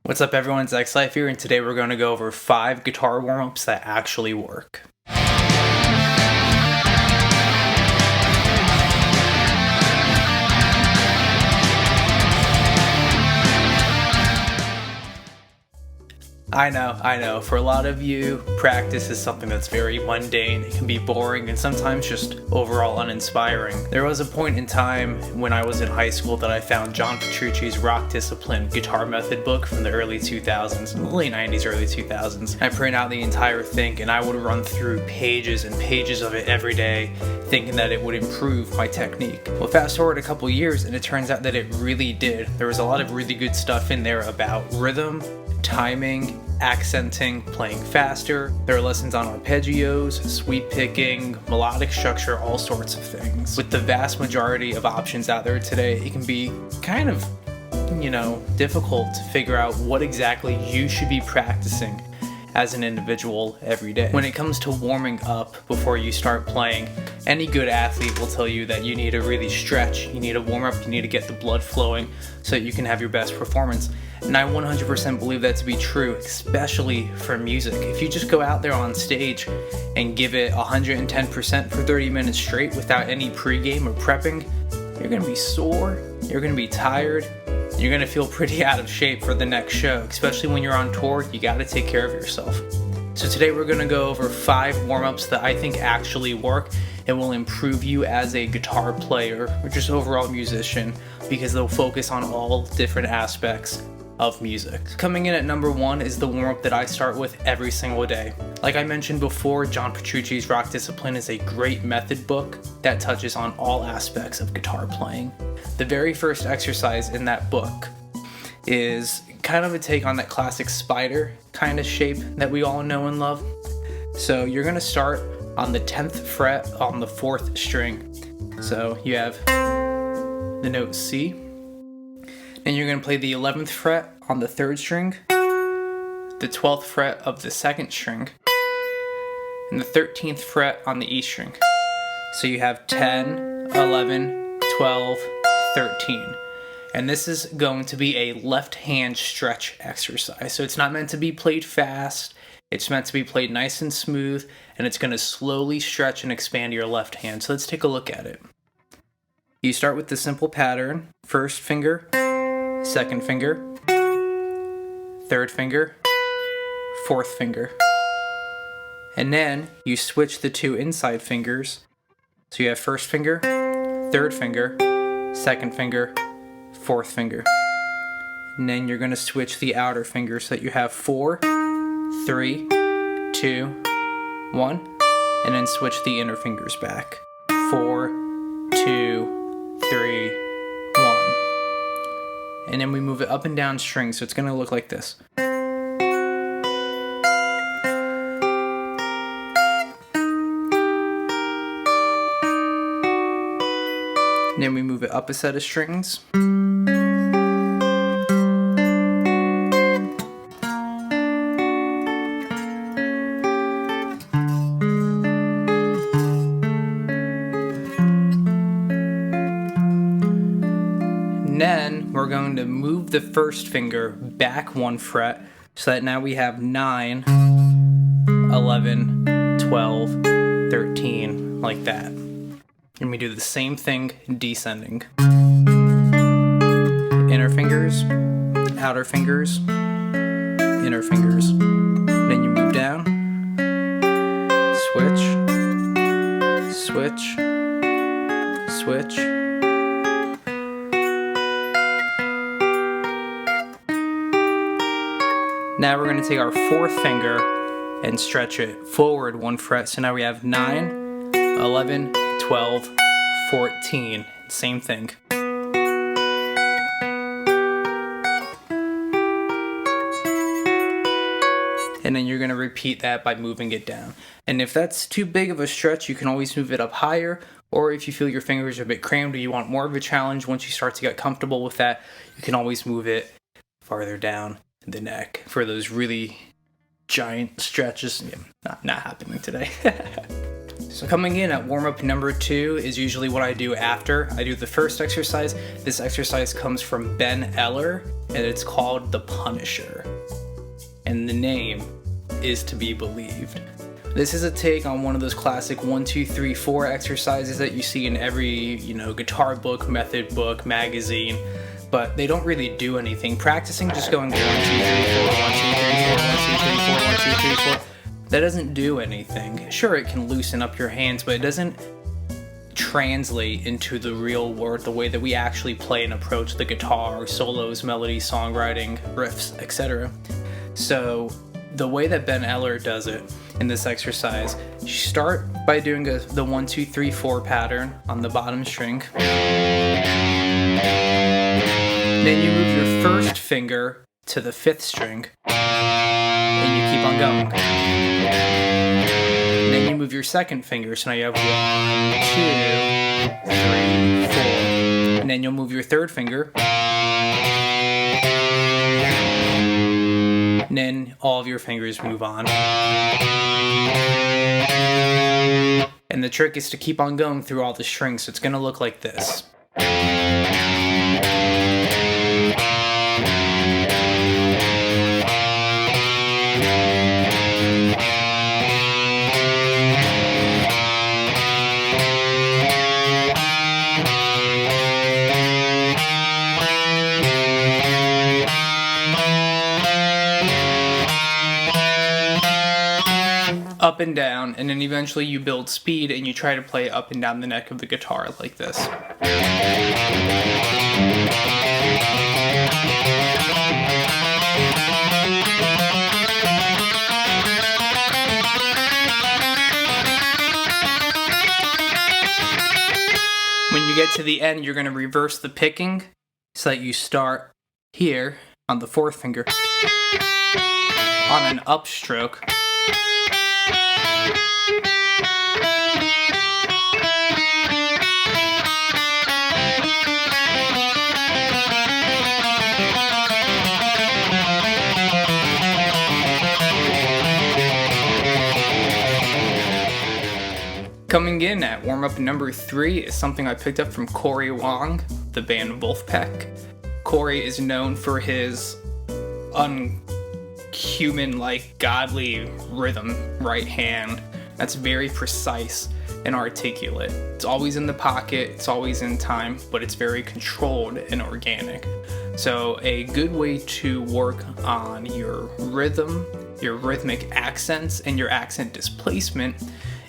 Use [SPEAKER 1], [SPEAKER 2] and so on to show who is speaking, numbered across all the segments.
[SPEAKER 1] What's up everyone, Zachary Seif here, and today we're going to go over 5 guitar warm-ups that actually work. I know, for a lot of you, practice is something that's very mundane, it can be boring, and sometimes just overall uninspiring. There was a point in time when I was in high school that I found John Petrucci's Rock Discipline guitar method book from the early 2000s, late 90s, early 2000s. I printed out the entire thing and I would run through pages and pages of it every day, thinking that it would improve my technique. Well, fast forward a couple years and it turns out that it really did. There was a lot of really good stuff in there about rhythm, timing, accenting, playing faster. There are lessons on arpeggios, sweep picking, melodic structure, all sorts of things. With the vast majority of options out there today, it can be kind of, difficult to figure out what exactly you should be practicing as an individual every day. When it comes to warming up before you start playing, any good athlete will tell you that you need to really stretch, you need to warm up, you need to get the blood flowing so that you can have your best performance. And I 100% believe that to be true, especially for music. If you just go out there on stage and give it 110% for 30 minutes straight without any pregame or prepping, you're gonna be sore, you're gonna be tired, you're gonna feel pretty out of shape for the next show. Especially when you're on tour, you gotta take care of yourself. So today we're gonna go over 5 warm-ups that I think actually work and will improve you as a guitar player or just overall musician, because they'll focus on all different aspects of music. Coming in at number 1 is the warm-up that I start with every single day. Like I mentioned before, John Petrucci's Rock Discipline is a great method book that touches on all aspects of guitar playing. The very first exercise in that book is kind of a take on that classic spider kind of shape that we all know and love. So you're gonna start on the 10th fret on the 4th string. So you have the note C, and you're going to play the 11th fret on the 3rd string, the 12th fret of the 2nd string, and the 13th fret on the E string. So you have 10, 11, 12, 13. And this is going to be a left hand stretch exercise. So it's not meant to be played fast, it's meant to be played nice and smooth, and it's going to slowly stretch and expand your left hand. So let's take a look at it. You start with the simple pattern, 1st finger, 2nd finger, 3rd finger, 4th finger. And then you switch the 2 inside fingers. So you have 1st finger, 3rd finger, 2nd finger, 4th finger. And then you're going to switch the outer fingers so that you have 4, 3, 2, 1. And then switch the inner fingers back. 4, 2, 3, 1. And then we move it up and down strings, so it's going to look like this. And then we move it up a set of strings. And then we're going to move the 1st finger back 1 fret so that now we have 9, 11, 12, 13, like that. And we do the same thing descending. Inner fingers, outer fingers, inner fingers. Then you move down, switch, switch, switch. Now we're going to take our 4th finger and stretch it forward 1 fret. So now we have 9, 11, 12, 14. Same thing. And then you're going to repeat that by moving it down. And if that's too big of a stretch, you can always move it up higher. Or if you feel your fingers are a bit crammed or you want more of a challenge, once you start to get comfortable with that, you can always move it farther down the neck for those really giant stretches. Yeah, not happening today. So coming in at warm-up number 2 is usually what I do after I do the first exercise. This exercise comes from Ben Eller, and it's called The Punisher. And the name is to be believed. This is a take on one of those classic 1, 2, 3, 4 exercises that you see in every, guitar book, method book, magazine, but they don't really do anything. Practicing just going 1, 2, 3, 4, 1, 2, 3, 4, 1, 2, 3, 4, 1, 2, 3, 4. That doesn't do anything. Sure, it can loosen up your hands, but it doesn't translate into the real world, the way that we actually play and approach the guitar, solos, melodies, songwriting, riffs, etc. So the way that Ben Eller does it in this exercise, you start by doing the 1, 2, 3, 4 pattern on the bottom string. Then you move your first finger to the 5th string, and you keep on going. And then you move your second finger, so now you have 1, 2, 3, 4. And then you'll move your third finger. And then all of your fingers move on. And the trick is to keep on going through all the strings, so it's going to look like this. Up and down, and then eventually you build speed and you try to play up and down the neck of the guitar like this. When you get to the end, you're going to reverse the picking so that you start here on the 4th finger on an upstroke. Coming in at warm-up number 3 is something I picked up from Corey Wong, the band Wolfpack. Corey is known for his unhuman-like, godly rhythm right hand that's very precise and articulate. It's always in the pocket, it's always in time, but it's very controlled and organic. So a good way to work on your rhythm, your rhythmic accents, and your accent displacement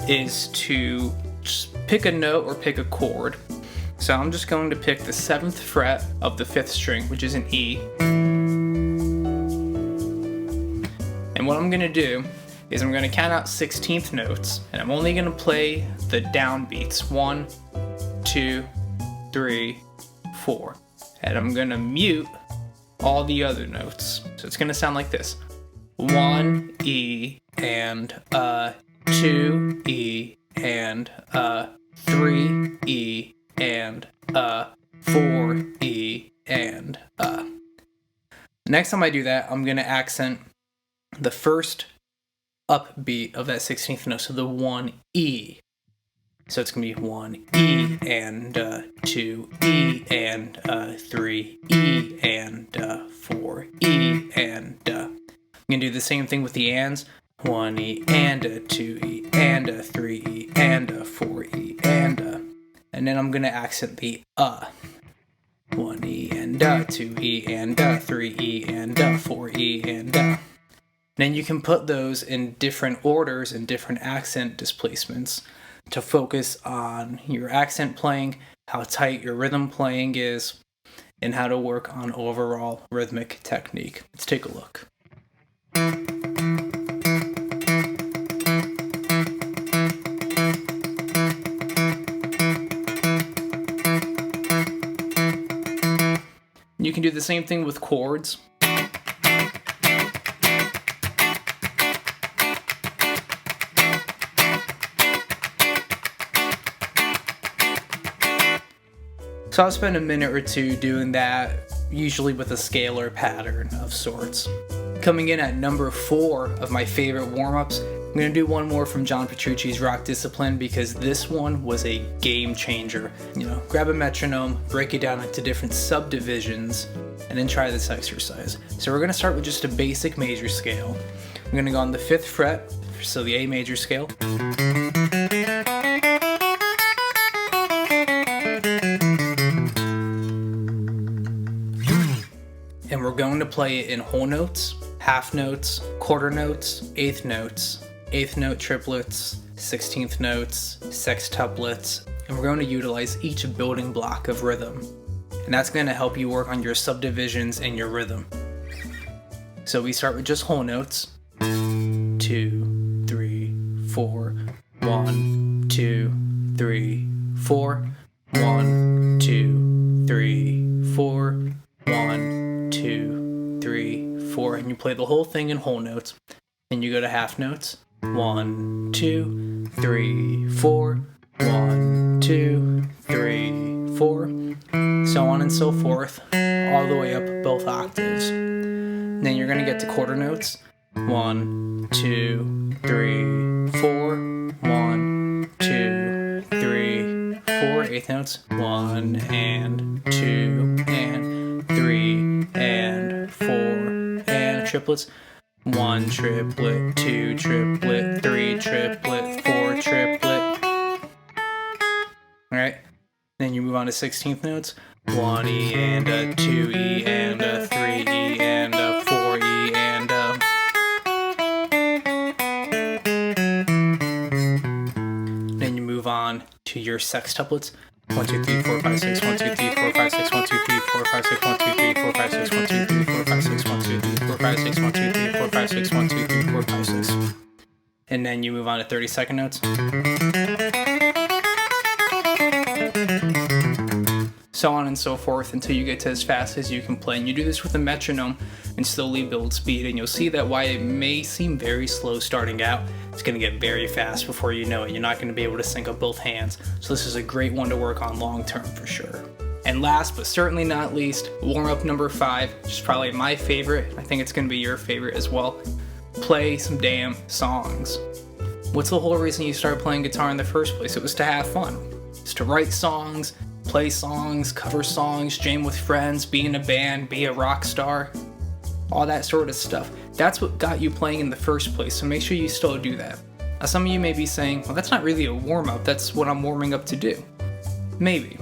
[SPEAKER 1] is to just pick a note or pick a chord. So I'm just going to pick the 7th fret of the 5th string, which is an E. And what I'm going to do is I'm going to count out 16th notes, and I'm only going to play the downbeats, 1, 2, 3, 4. And I'm going to mute all the other notes. So it's going to sound like this. 1 E and 2 E and 3 E and 4 E and Next time I do that, I'm going to accent the first upbeat of that 16th note, so the 1 E. So it's going to be 1 E and 2 E and 3 E and 4 E and I'm going to do the same thing with the ands. 1 E and 2 E and 3 E and 4 E and then I'm going to accent the 1 E and 2 E and 3 E and 4 E and Then you can put those in different orders and different accent displacements to focus on your accent playing, how tight your rhythm playing is, and how to work on overall rhythmic technique. Let's take a look. You can do the same thing with chords. So I'll spend a minute or two doing that, usually with a scalar pattern of sorts. Coming in at number 4 of my favorite warm-ups, I'm gonna do one more from John Petrucci's Rock Discipline because this one was a game changer. You know, grab a metronome, break it down into different subdivisions, and then try this exercise. So we're gonna start with just a basic major scale. I'm gonna go on the 5th fret, so the A major scale. And we're going to play it in whole notes, half notes, quarter notes, eighth notes, eighth note triplets, 16th notes, sextuplets, and we're going to utilize each building block of rhythm. And that's going to help you work on your subdivisions and your rhythm. So we start with just whole notes. 2, 3, 4, 1, 2, 3, 4, 1, 2, 3, 4, 1, 2, 3, 4, and you play the whole thing in whole notes. Then you go to half notes. 1, 2, 3, 4, 1, 2, 3, 4, so on and so forth, all the way up both octaves. Then you're going to get to quarter notes. 1, 2, 3, 4, 1, 2, 3, 4, eighth notes. 1 and 2 and 3 and 4 and triplets. 1 triplet, 2 triplet, 3 triplet, 4 triplet. Alright, then you move on to 16th notes. 1 E and a 2 E and a 3 E and a 4 E and a... Then you move on to your sextuplets. 1, 2, 3, 4, 5, 6, 1, 2, 3, 4, 5, 6, 1, 2, 3, 4, 5, 6, 1, 2, 3, 4, 5, 6, 1, 2, 3, 4, 5, 6, 1, 2, 3, 4, 5, 6, 1, 2, 3, 4, 5, 6, 1, 2, 3, 4, 5, 6. And then you move on to 32nd notes. So on and so forth until you get to as fast as you can play. And you do this with a metronome and slowly build speed. And you'll see that while it may seem very slow starting out, it's going to get very fast before you know it. You're not going to be able to sync up both hands. So this is a great one to work on long term for sure. And last but certainly not least, warm up number 5, which is probably my favorite. I think it's going to be your favorite as well. Play some damn songs. What's the whole reason you started playing guitar in the first place? It was to have fun. It's to write songs, play songs, cover songs, jam with friends, be in a band, be a rock star, all that sort of stuff. That's what got you playing in the first place, so make sure you still do that. Now some of you may be saying, well, that's not really a warm-up, that's what I'm warming up to do. Maybe.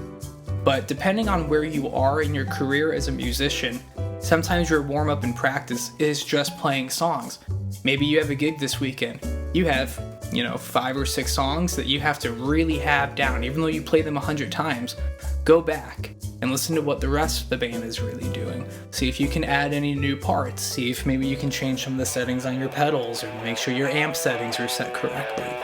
[SPEAKER 1] But depending on where you are in your career as a musician, sometimes your warm-up in practice is just playing songs. Maybe you have a gig this weekend. You have, 5 or 6 songs that you have to really have down, even though you play them 100 times. Go back and listen to what the rest of the band is really doing. See if you can add any new parts. See if maybe you can change some of the settings on your pedals or make sure your amp settings are set correctly.